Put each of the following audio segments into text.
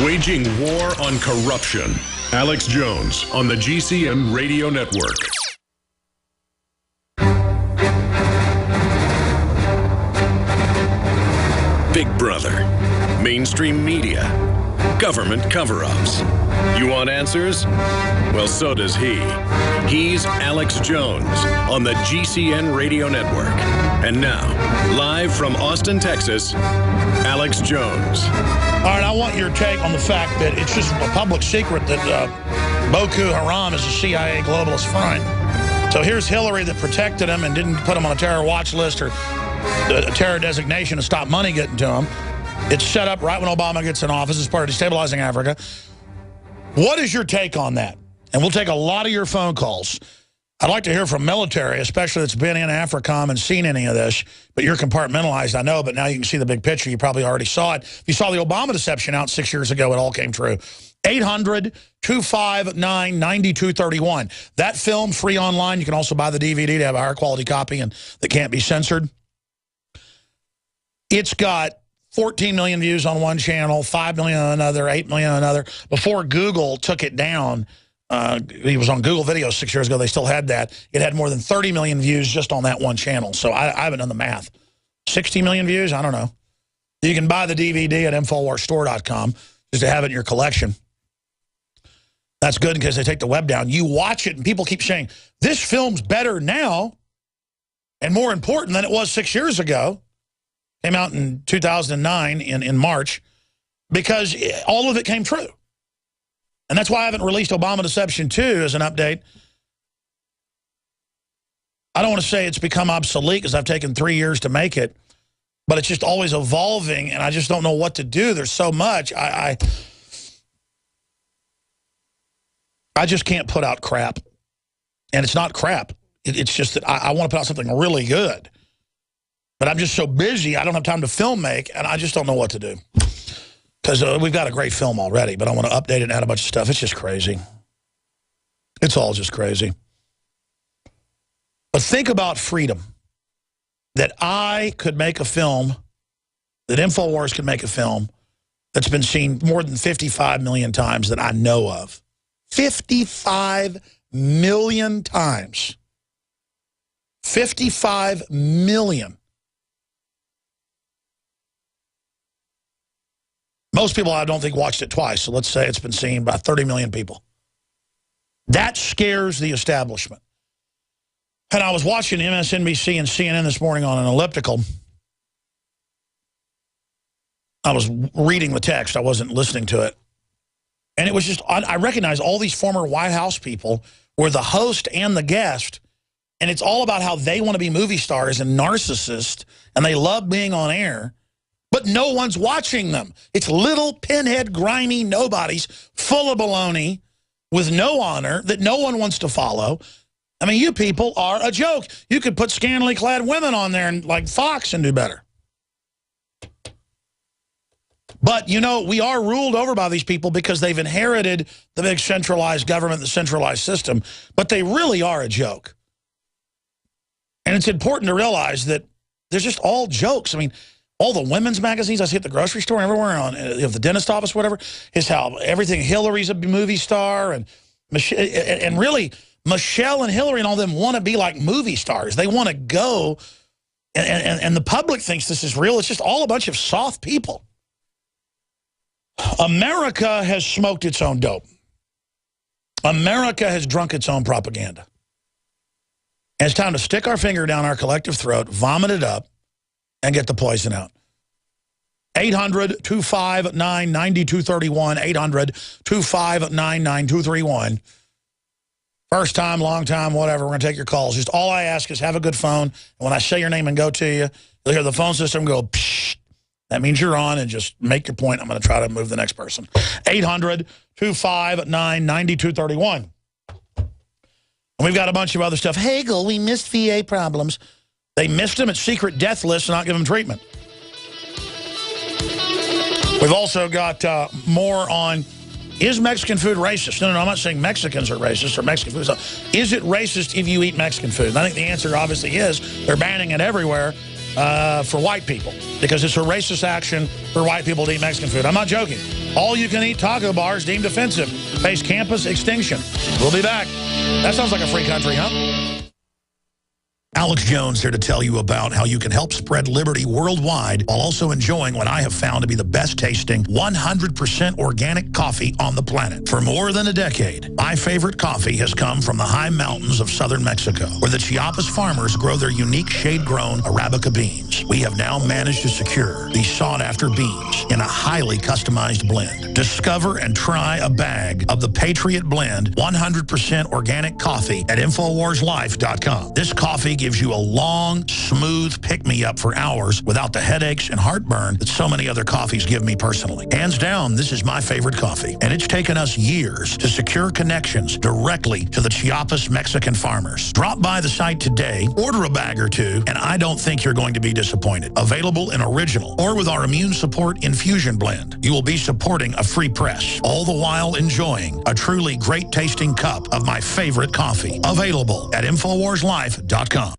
Waging war on corruption. Alex Jones on the GCN Radio Network. Big Brother, mainstream media, government cover-ups. You want answers? Well, so does he. He's Alex Jones on the GCN Radio Network. And now, live from Austin, Texas, Alex Jones. All right, I want your take on the fact that it's just a public secret that Boko Haram is a CIA globalist front. So here's Hillary that protected him and didn't put him on a terror watch list or a terror designation to stop money getting to him. It's set up right when Obama gets in office as part of destabilizing Africa. What is your take on that? And we'll take a lot of your phone calls. I'd like to hear from military, especially that's been in AFRICOM and seen any of this. But you're compartmentalized, I know, but now you can see the big picture. You probably already saw it. If you saw the Obama deception out 6 years ago, it all came true. 800-259-9231. That film, free online. You can also buy the DVD to have a higher quality copy and that can't be censored. It's got 14 million views on one channel, 5 million on another, 8 million on another. Before Google took it down, he was on Google Video 6 years ago. They still had that. It had more than 30 million views just on that one channel. So I haven't done the math. 60 million views? I don't know. You can buy the DVD at InfoWarsStore.com just to have it in your collection. That's good because they take the web down. You watch it and people keep saying, this film's better now and more important than it was 6 years ago. Came out in 2009 in March because all of it came true. And that's why I haven't released Obama Deception 2 as an update. I don't want to say it's become obsolete because I've taken 3 years to make it, but it's just always evolving and I just don't know what to do. There's so much. I just can't put out crap. And it's not crap. It's just that I want to put out something really good. But I'm just so busy, I don't have time to film make, and I just don't know what to do. Because we've got a great film already, but I want to update it and add a bunch of stuff. It's just crazy. It's all just crazy. But think about freedom. That I could make a film, that InfoWars could make a film that's been seen more than 55 million times that I know of. 55 million times. 55 million. Most people, I don't think, watched it twice. So let's say it's been seen by 30 million people. That scares the establishment. And I was watching MSNBC and CNN this morning on an elliptical. I was reading the text. I wasn't listening to it. And it was just, I recognize all these former White House people were the host and the guest. And it's all about how they want to be movie stars and narcissists. And they love being on air. But no one's watching them. It's little pinhead, grimy nobodies full of baloney with no honor that no one wants to follow. I mean, you people are a joke. You could put scantily clad women on there and like Fox and do better. But, you know, we are ruled over by these people because they've inherited the big centralized government, the centralized system. But they really are a joke. And it's important to realize that they're just all jokes. I mean, all the women's magazines I see at the grocery store and everywhere, on the dentist office, whatever, is how everything. Hillary's a movie star, and really Michelle and Hillary and all them want to be like movie stars. They want to go, and the public thinks this is real. It's just all a bunch of soft people. America has smoked its own dope. America has drunk its own propaganda. And it's time to stick our finger down our collective throat, vomit it up, and get the poison out. 800-259-9231. 800-259-9231. First time, long time, whatever. We're going to take your calls. Just all I ask is have a good phone. And when I say your name and go to you, you'll hear the phone system go, psh. That means you're on, and just make your point. I'm going to try to move the next person. 800-259-9231. And we've got a bunch of other stuff. Hagel, we missed VA problems. They missed him at secret death lists and not give him treatment. We've also got more on, is Mexican food racist? No, I'm not saying Mexicans are racist or Mexican food. Is it racist if you eat Mexican food? And I think the answer obviously is. They're banning it everywhere for white people because it's a racist action for white people to eat Mexican food. I'm not joking. All-you-can-eat taco bars deemed offensive. Face campus extinction. We'll be back. That sounds like a free country, huh? Alex Jones here to tell you about how you can help spread liberty worldwide while also enjoying what I have found to be the best tasting 100% organic coffee on the planet. For more than a decade, my favorite coffee has come from the high mountains of southern Mexico, where the Chiapas farmers grow their unique shade-grown Arabica beans. We have now managed to secure these sought-after beans in a highly customized blend. Discover and try a bag of the Patriot Blend 100% organic coffee at InfoWarsLife.com. This coffee gives you a long, smooth pick-me-up for hours without the headaches and heartburn that so many other coffees give me personally. Hands down, this is my favorite coffee, and it's taken us years to secure connections directly to the Chiapas Mexican farmers. Drop by the site today, order a bag or two, and I don't think you're going to be disappointed. Available in original or with our Immune Support Infusion Blend. You will be supporting a free press, all the while enjoying a truly great-tasting cup of my favorite coffee. Available at InfoWarsLife.com.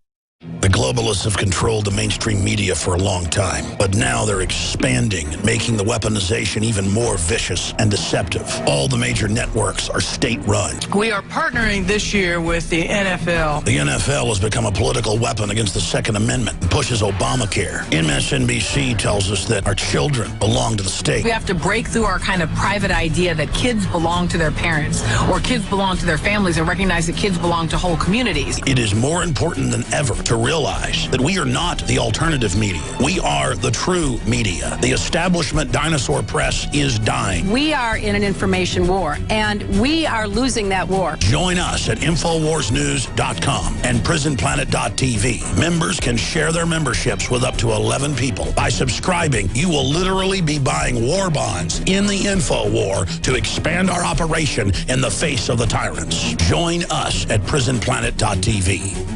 The globalists have controlled the mainstream media for a long time, but now they're expanding and making the weaponization even more vicious and deceptive. All the major networks are state-run. We are partnering this year with the NFL. The NFL has become a political weapon against the Second Amendment and pushes Obamacare. MSNBC tells us that our children belong to the state. We have to break through our kind of private idea that kids belong to their parents or kids belong to their families and recognize that kids belong to whole communities. It is more important than ever to realize that we are not the alternative media. We are the true media. The establishment dinosaur press is dying. We are in an information war, and we are losing that war. Join us at InfoWarsNews.com and PrisonPlanet.tv. Members can share their memberships with up to 11 people. By subscribing, you will literally be buying war bonds in the info war to expand our operation in the face of the tyrants. Join us at PrisonPlanet.tv.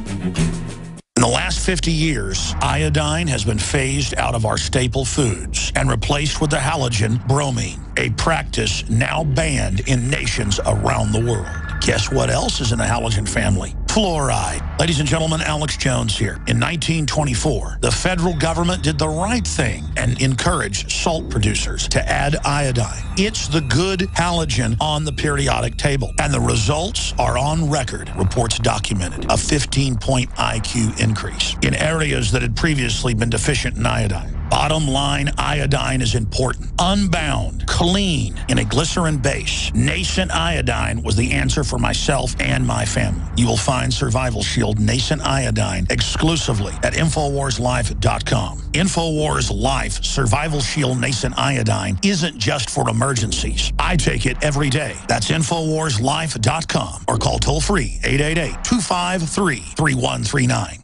In the last 50 years, iodine has been phased out of our staple foods and replaced with the halogen bromine, a practice now banned in nations around the world. Guess what else is in the halogen family? Fluoride. Ladies and gentlemen, Alex Jones here. In 1924, the federal government did the right thing and encouraged salt producers to add iodine. It's the good halogen on the periodic table. And the results are on record, reports documented. A 15-point IQ increase in areas that had previously been deficient in iodine. Bottom line, iodine is important. Unbound, clean, in a glycerin base. Nascent iodine was the answer for myself and my family. You will find Survival Shield Nascent Iodine exclusively at InfoWarsLife.com. InfoWars Life Survival Shield Nascent Iodine isn't just for emergencies. I take it every day. That's InfoWarsLife.com or call toll-free 888-253-3139.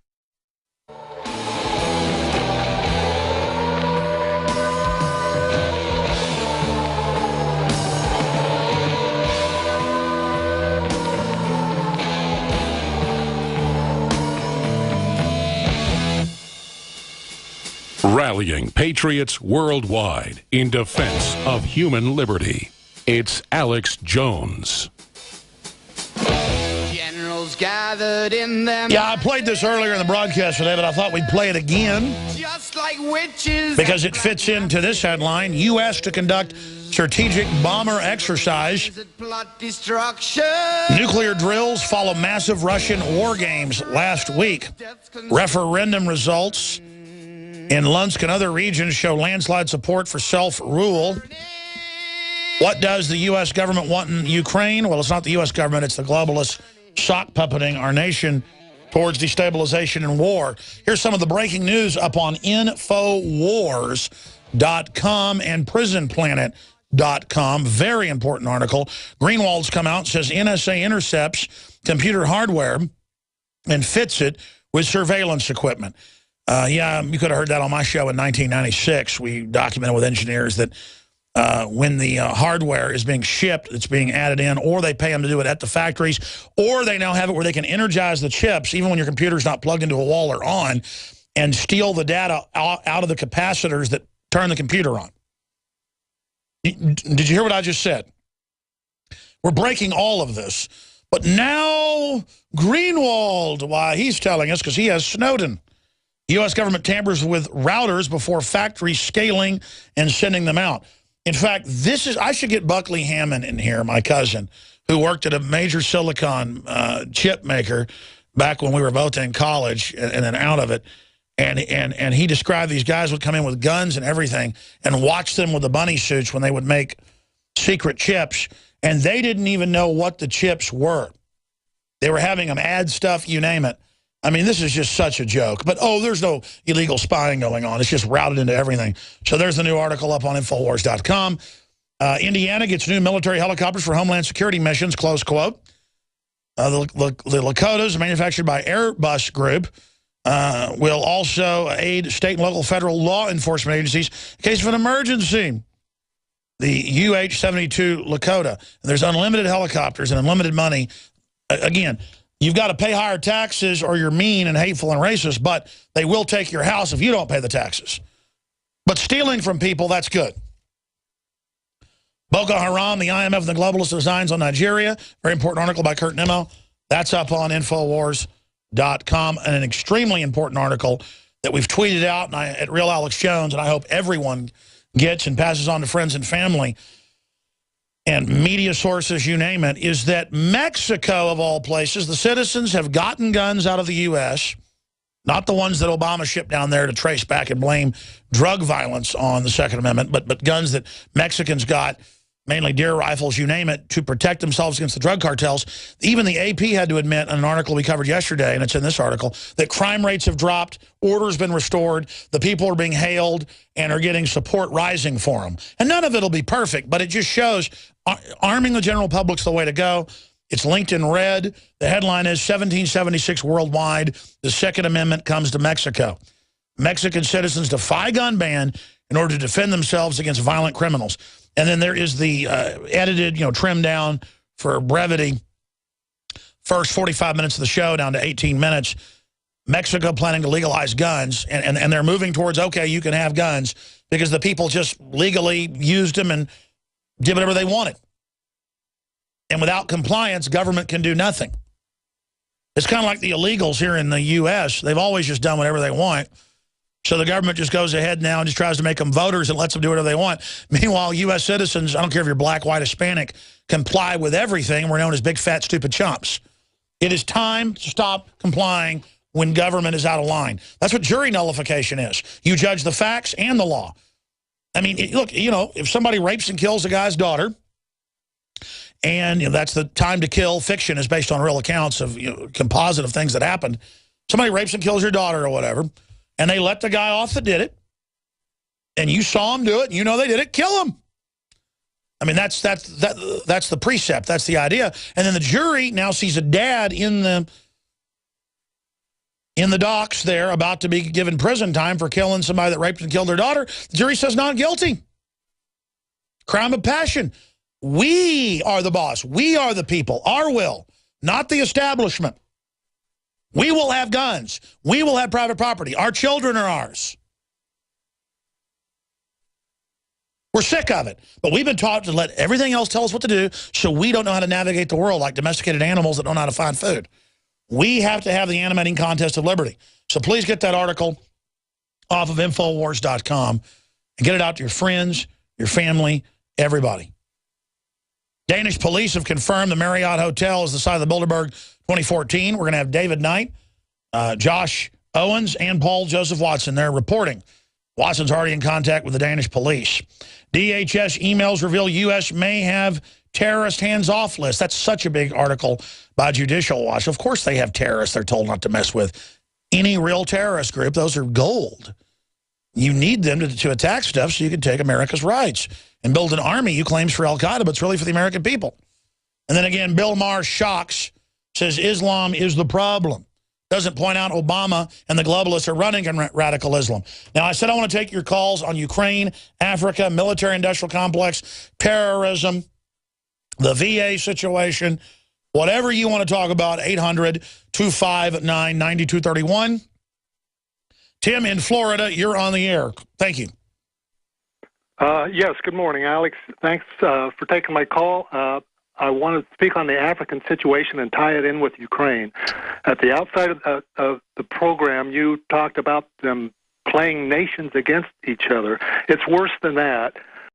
Rallying patriots worldwide in defense of human liberty. It's Alex Jones. Generals gathered in them. Yeah, I played this earlier in the broadcast today, but I thought we'd play it again Just like witches. because it fits into this headline. U.S. to conduct strategic bomber exercise. Plot destruction. Nuclear drills follow massive Russian war games last week. Referendum results in Luhansk and other regions show landslide support for self-rule. What does the U.S. government want in Ukraine? Well, it's not the U.S. government, it's the globalists shock puppeting our nation towards destabilization and war. Here's some of the breaking news up on Infowars.com and PrisonPlanet.com. Very important article. Greenwald's come out and says NSA intercepts computer hardware and fits it with surveillance equipment. Yeah, you could have heard that on my show in 1996. We documented with engineers that when the hardware is being shipped, it's being added in, or they pay them to do it at the factories, or they now have it where they can energize the chips, even when your computer's not plugged into a wall or on, and steal the data out of the capacitors that turn the computer on. Did you hear what I just said? We're breaking all of this. But now Greenwald, why, he's telling us because he has Snowden. The U.S. government tampers with routers before factory scaling and sending them out. In fact, I should get Buckley Hammond in here, my cousin, who worked at a major silicon chip maker back when we were both in college and then out of it. And he described these guys would come in with guns and everything and watch them with the bunny suits when they would make secret chips. And they didn't even know what the chips were. They were having them add stuff, you name it. I mean, this is just such a joke. But, oh, there's no illegal spying going on. It's just routed into everything. So there's the new article up on Infowars.com. Indiana gets new military helicopters for Homeland Security missions, close quote. The Lakotas, manufactured by Airbus Group, will also aid state and local federal law enforcement agencies in case of an emergency. The UH-72 Lakota. And there's unlimited helicopters and unlimited money. Again, you've got to pay higher taxes or you're mean and hateful and racist, but they will take your house if you don't pay the taxes. But stealing from people, that's good. Boko Haram, the IMF and the globalist designs on Nigeria. Very important article by Kurt Nimmo. That's up on Infowars.com. And an extremely important article that we've tweeted out at Real Alex Jones, and I hope everyone gets and passes on to friends and family and media sources, you name it, is that Mexico, of all places, the citizens have gotten guns out of the U.S., not the ones that Obama shipped down there to trace back and blame drug violence on the Second Amendment, but guns that Mexicans got, mainly deer rifles, you name it, to protect themselves against the drug cartels. Even the AP had to admit in an article we covered yesterday, and it's in this article, that crime rates have dropped, order's been restored, the people are being hailed and are getting support rising for them. And none of it will be perfect, but it just shows arming the general public's the way to go. It's linked in red. The headline is 1776 worldwide, the Second Amendment comes to Mexico. Mexican citizens defy gun ban in order to defend themselves against violent criminals. And then there is the edited, trimmed down for brevity, first 45 minutes of the show down to 18 minutes. Mexico planning to legalize guns, and they're moving towards, okay, you can have guns, because the people just legally used them and did whatever they wanted. And without compliance, government can do nothing. It's kind of like the illegals here in the U.S. They've always just done whatever they want. So the government just goes ahead now and just tries to make them voters and lets them do whatever they want. Meanwhile, U.S. citizens, I don't care if you're black, white, Hispanic, comply with everything. We're known as big, fat, stupid chumps. It is time to stop complying when government is out of line. That's what jury nullification is. You judge the facts and the law. I mean, look, if somebody rapes and kills a guy's daughter, and that's the time to kill fiction is based on real accounts of composite of things that happened. Somebody rapes and kills your daughter or whatever, and they let the guy off that did it, and you saw him do it, and they did it, kill him. I mean, that's the precept. That's the idea. And then the jury now sees a dad in the docks there about to be given prison time for killing somebody that raped and killed their daughter. The jury says not guilty. Crime of passion. We are the boss. We are the people. Our will, not the establishment. We will have guns. We will have private property. Our children are ours. We're sick of it. But we've been taught to let everything else tell us what to do, so we don't know how to navigate the world like domesticated animals that don't know how to find food. We have to have the animating contest of liberty. So please get that article off of Infowars.com and get it out to your friends, your family, everybody. Danish police have confirmed the Marriott Hotel is the site of the Bilderberg 2014. We're going to have David Knight, Josh Owens, and Paul Joseph Watson. They're reporting. Watson's already in contact with the Danish police. DHS emails reveal U.S. may have terrorist hands-off list. That's such a big article by Judicial Watch. Of course they have terrorists they're told not to mess with. Any real terrorist group, those are gold. You need them to attack stuff so you can take America's rights and build an army you claims for al-Qaeda, but it's really for the American people. And then again, Bill Maher shocks, says Islam is the problem. Doesn't point out Obama and the globalists are running in radical Islam. Now, I said I want to take your calls on Ukraine, Africa, military-industrial complex, terrorism, the VA situation, whatever you want to talk about, 800-259-9231. Tim in Florida, you're on the air. Thank you. Yes, good morning, Alex. Thanks for taking my call. I want to speak on the African situation and tie it in with Ukraine. At the outside of the program, you talked about them playing nations against each other. It's worse than that.